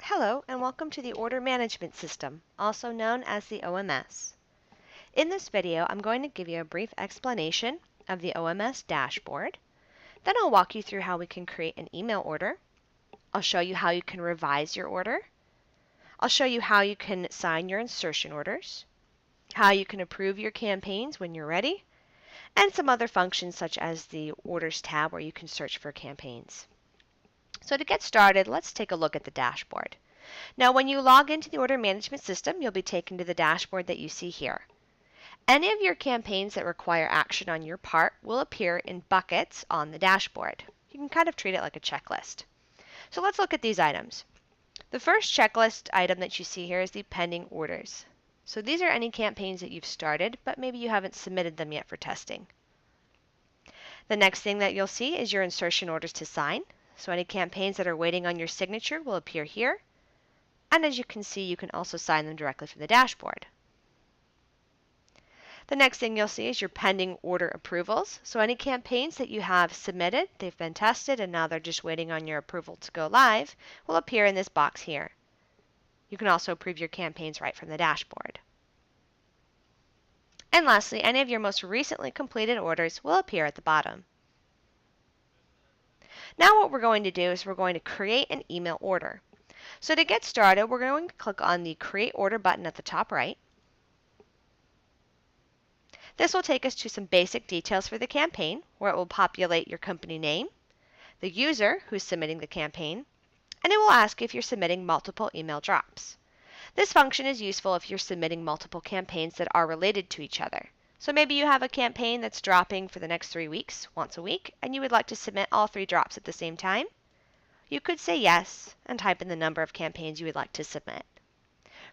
Hello and welcome to the Order Management System, also known as the OMS. In this video, I'm going to give you a brief explanation of the OMS dashboard. Then I'll walk you through how we can create an email order. I'll show you how you can revise your order. I'll show you how you can sign your insertion orders, how you can approve your campaigns when you're ready, and some other functions such as the Orders tab where you can search for campaigns. So to get started, let's take a look at the dashboard. Now, when you log into the order management system, you'll be taken to the dashboard that you see here. Any of your campaigns that require action on your part will appear in buckets on the dashboard. You can kind of treat it like a checklist. So let's look at these items. The first checklist item that you see here is the pending orders. So these are any campaigns that you've started, but maybe you haven't submitted them yet for testing. The next thing that you'll see is your insertion orders to sign. So any campaigns that are waiting on your signature will appear here. And as you can see, you can also sign them directly from the dashboard. The next thing you'll see is your pending order approvals. So any campaigns that you have submitted, they've been tested, and now they're just waiting on your approval to go live, will appear in this box here. You can also approve your campaigns right from the dashboard. And lastly, any of your most recently completed orders will appear at the bottom. Now what we're going to do is we're going to create an email order. So to get started, we're going to click on the Create Order button at the top right. This will take us to some basic details for the campaign, where it will populate your company name, the user who's submitting the campaign, and it will ask if you're submitting multiple email drops. This function is useful if you're submitting multiple campaigns that are related to each other. So maybe you have a campaign that's dropping for the next 3 weeks, once a week, and you would like to submit all 3 drops at the same time. You could say yes and type in the number of campaigns you would like to submit.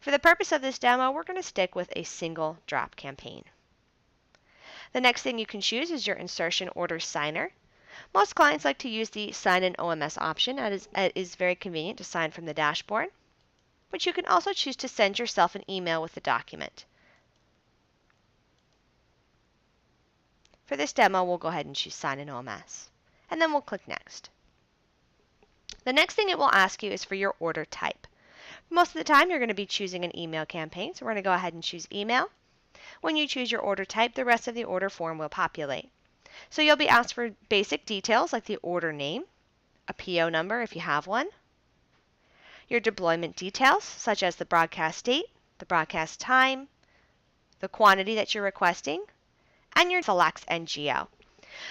For the purpose of this demo, we're going to stick with a single drop campaign. The next thing you can choose is your insertion order signer. Most clients like to use the Sign in OMS option. It is very convenient to sign from the dashboard. But you can also choose to send yourself an email with the document. For this demo, we'll go ahead and choose Sign in OMS. And then we'll click Next. The next thing it will ask you is for your order type. Most of the time, you're going to be choosing an email campaign, so we're going to go ahead and choose email. When you choose your order type, the rest of the order form will populate. So you'll be asked for basic details like the order name, a PO number if you have one, your deployment details such as the broadcast date, the broadcast time, the quantity that you're requesting, and your selects and geo.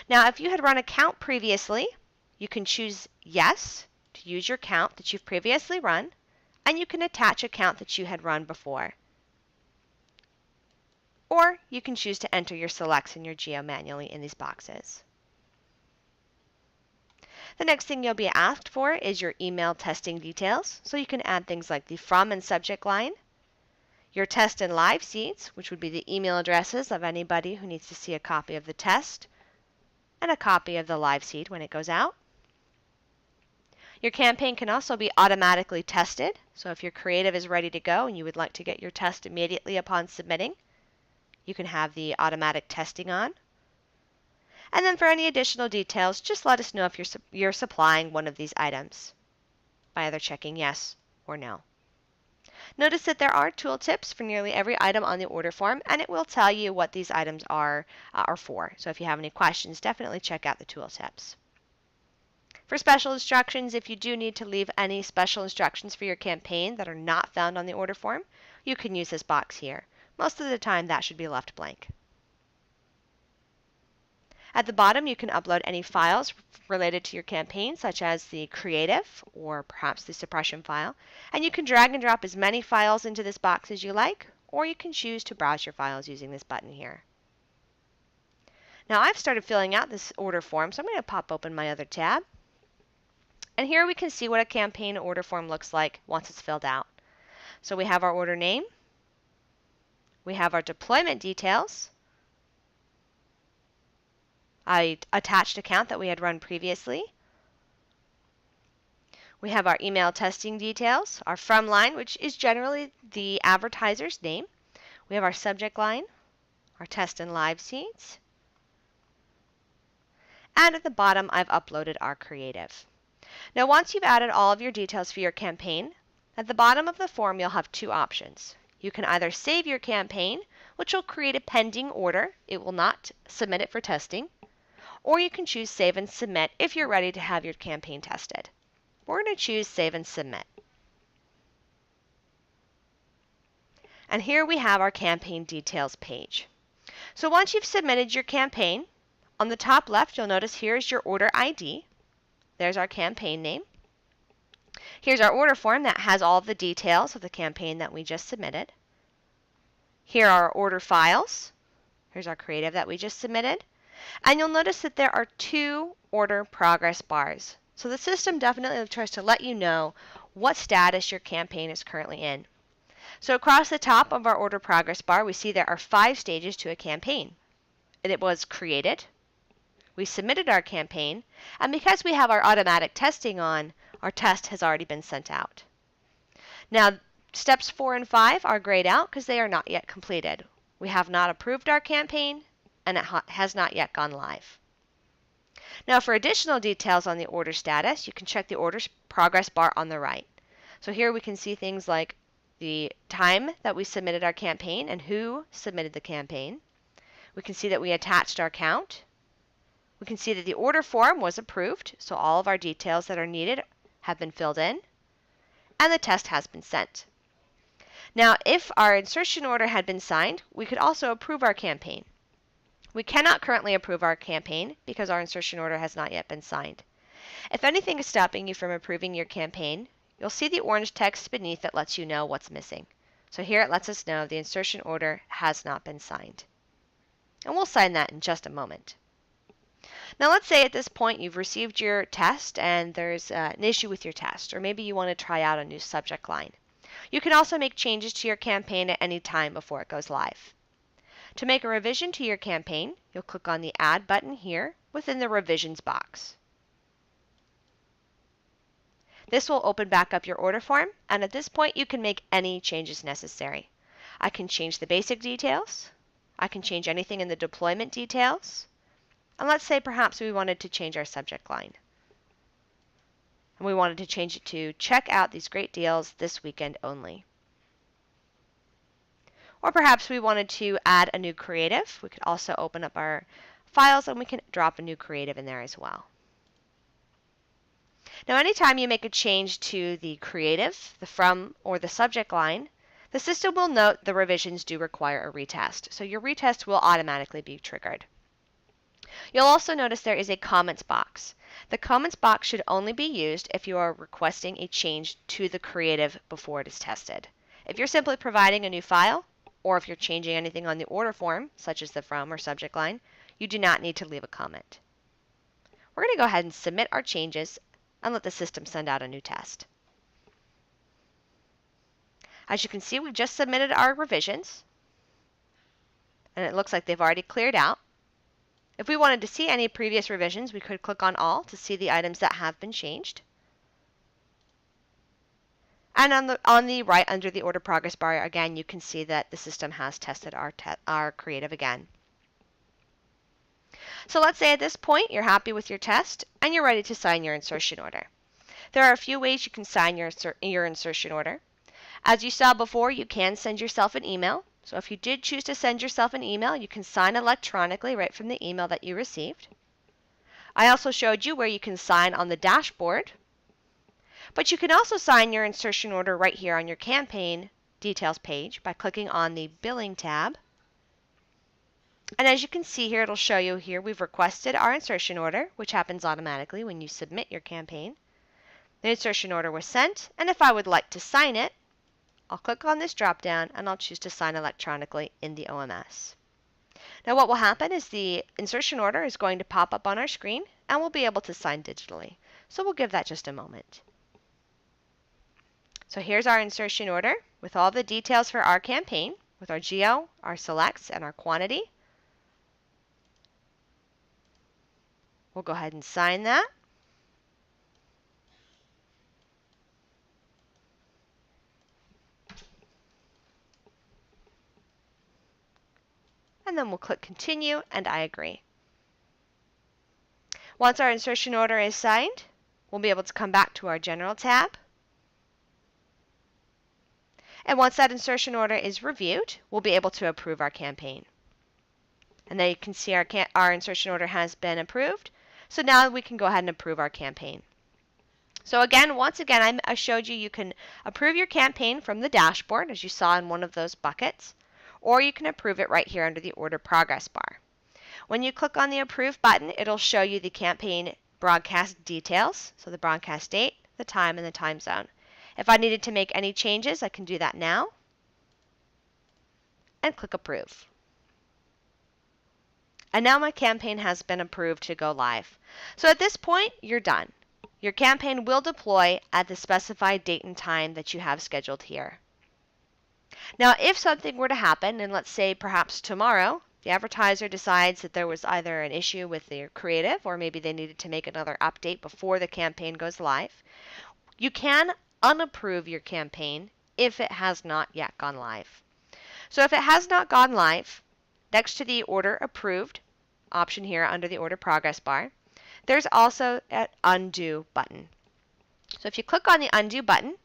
Now, if you had run a count previously, you can choose yes to use your count that you've previously run, and you can attach a count that you had run before. Or you can choose to enter your selects and your geo manually in these boxes. The next thing you'll be asked for is your email testing details. So you can add things like the from and subject line, your test and live seeds, which would be the email addresses of anybody who needs to see a copy of the test, and a copy of the live seed when it goes out. Your campaign can also be automatically tested. So if your creative is ready to go and you would like to get your test immediately upon submitting, you can have the automatic testing on. And then for any additional details, just let us know if you're supplying one of these items by either checking yes or no. Notice that there are tooltips for nearly every item on the order form, and it will tell you what these items are for. So if you have any questions, definitely check out the tooltips. For special instructions, if you do need to leave any special instructions for your campaign that are not found on the order form, you can use this box here. Most of the time, that should be left blank. At the bottom, you can upload any files related to your campaign, such as the creative or perhaps the suppression file. And you can drag and drop as many files into this box as you like, or you can choose to browse your files using this button here. Now, I've started filling out this order form, so I'm going to pop open my other tab. And here we can see what a campaign order form looks like once it's filled out. So we have our order name. We have our deployment details. I attached a count that we had run previously. We have our email testing details, our from line, which is generally the advertiser's name. We have our subject line, our test and live seeds. And at the bottom, I've uploaded our creative. Now, once you've added all of your details for your campaign, At the bottom of the form, you'll have two options. You can either save your campaign, which will create a pending order. It will not submit it for testing. Or you can choose Save and Submit if you're ready to have your campaign tested. We're going to choose Save and Submit. And here we have our campaign details page. So once you've submitted your campaign, on the top left, you'll notice here is your order ID. There's our campaign name. Here's our order form that has all of the details of the campaign that we just submitted. Here are our order files. Here's our creative that we just submitted. And you'll notice that there are two order progress bars. So the system definitely tries to let you know what status your campaign is currently in. So across the top of our order progress bar, we see there are 5 stages to a campaign. It was created, we submitted our campaign, and because we have our automatic testing on, our test has already been sent out. Now, steps 4 and 5 are grayed out because they are not yet completed. We have not approved our campaign, and it has not yet gone live. Now, for additional details on the order status, you can check the order progress bar on the right. So here we can see things like the time that we submitted our campaign and who submitted the campaign. We can see that we attached our count. We can see that the order form was approved, so all of our details that are needed have been filled in, and the test has been sent. Now, if our insertion order had been signed, we could also approve our campaign. We cannot currently approve our campaign because our insertion order has not yet been signed. If anything is stopping you from approving your campaign, you'll see the orange text beneath that lets you know what's missing. So here it lets us know the insertion order has not been signed. And we'll sign that in just a moment. Now let's say at this point you've received your test and there's an issue with your test, or maybe you want to try out a new subject line. You can also make changes to your campaign at any time before it goes live. To make a revision to your campaign, you'll click on the Add button here within the Revisions box. This will open back up your order form, and at this point you can make any changes necessary. I can change the basic details. I can change anything in the deployment details. And let's say perhaps we wanted to change our subject line. And we wanted to change it to check out these great deals this weekend only. Or perhaps we wanted to add a new creative. We could also open up our files and we can drop a new creative in there as well. Now, anytime you make a change to the creative, the from, or the subject line, the system will note the revisions do require a retest. So your retest will automatically be triggered. You'll also notice there is a comments box. The comments box should only be used if you are requesting a change to the creative before it is tested. If you're simply providing a new file, or if you're changing anything on the order form, such as the from or subject line, you do not need to leave a comment. We're going to go ahead and submit our changes and let the system send out a new test. As you can see, we've just submitted our revisions, and it looks like they've already cleared out. If we wanted to see any previous revisions, we could click on All to see the items that have been changed. And on the right under the order progress bar, again, you can see that the system has tested our creative again. So let's say at this point you're happy with your test and you're ready to sign your insertion order. There are a few ways you can sign your insertion order. As you saw before, you can send yourself an email. So if you did choose to send yourself an email, you can sign electronically right from the email that you received. I also showed you where you can sign on the dashboard. But you can also sign your insertion order right here on your campaign details page by clicking on the Billing tab. And as you can see here, it'll show you here we've requested our insertion order, which happens automatically when you submit your campaign. The insertion order was sent, and if I would like to sign it, I'll click on this drop down and I'll choose to sign electronically in the OMS. Now what will happen is the insertion order is going to pop up on our screen and we'll be able to sign digitally. So we'll give that just a moment. So here's our insertion order with all the details for our campaign, with our geo, our selects, and our quantity. We'll go ahead and sign that. And then we'll click Continue, and I agree. Once our insertion order is signed, we'll be able to come back to our General tab. And once that insertion order is reviewed, we'll be able to approve our campaign. And there you can see our insertion order has been approved. So now we can go ahead and approve our campaign. So again, once again, I showed you can approve your campaign from the dashboard, as you saw in one of those buckets, or you can approve it right here under the order progress bar. When you click on the approve button, it'll show you the campaign broadcast details, so the broadcast date, the time, and the time zone. If I needed to make any changes, I can do that now and click approve. And now my campaign has been approved to go live. So at this point, you're done. Your campaign will deploy at the specified date and time that you have scheduled here. Now, if something were to happen, and let's say perhaps tomorrow, the advertiser decides that there was either an issue with their creative or maybe they needed to make another update before the campaign goes live, you can unapprove your campaign if it has not yet gone live. So if it has not gone live, next to the order approved option here under the order progress bar, there's also an undo button. So if you click on the undo button,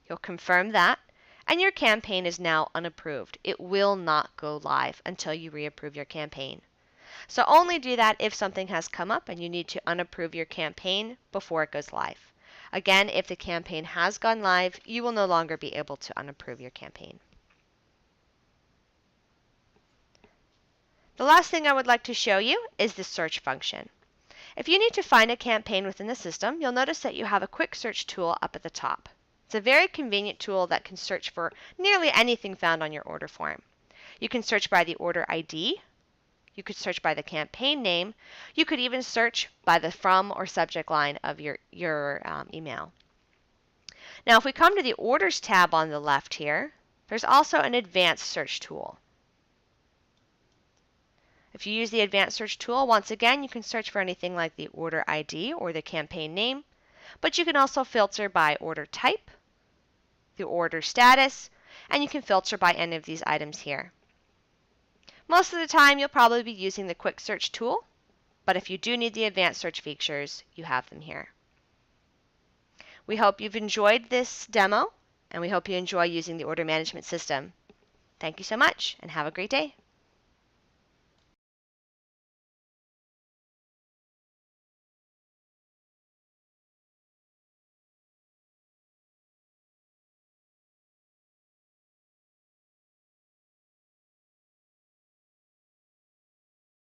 you'll confirm that, and your campaign is now unapproved. It will not go live until you reapprove your campaign. So only do that if something has come up and you need to unapprove your campaign before it goes live. Again, if the campaign has gone live, you will no longer be able to unapprove your campaign. The last thing I would like to show you is the search function. If you need to find a campaign within the system, you'll notice that you have a quick search tool up at the top. It's a very convenient tool that can search for nearly anything found on your order form. You can search by the order ID, you could search by the campaign name, you could even search by the from or subject line of your email. Now if we come to the Orders tab on the left here, there's also an advanced search tool. If you use the advanced search tool, once again, you can search for anything like the order ID or the campaign name, but you can also filter by order type, the order status, and you can filter by any of these items here. Most of the time, you'll probably be using the quick search tool, but if you do need the advanced search features, you have them here. We hope you've enjoyed this demo, and we hope you enjoy using the order management system. Thank you so much, and have a great day.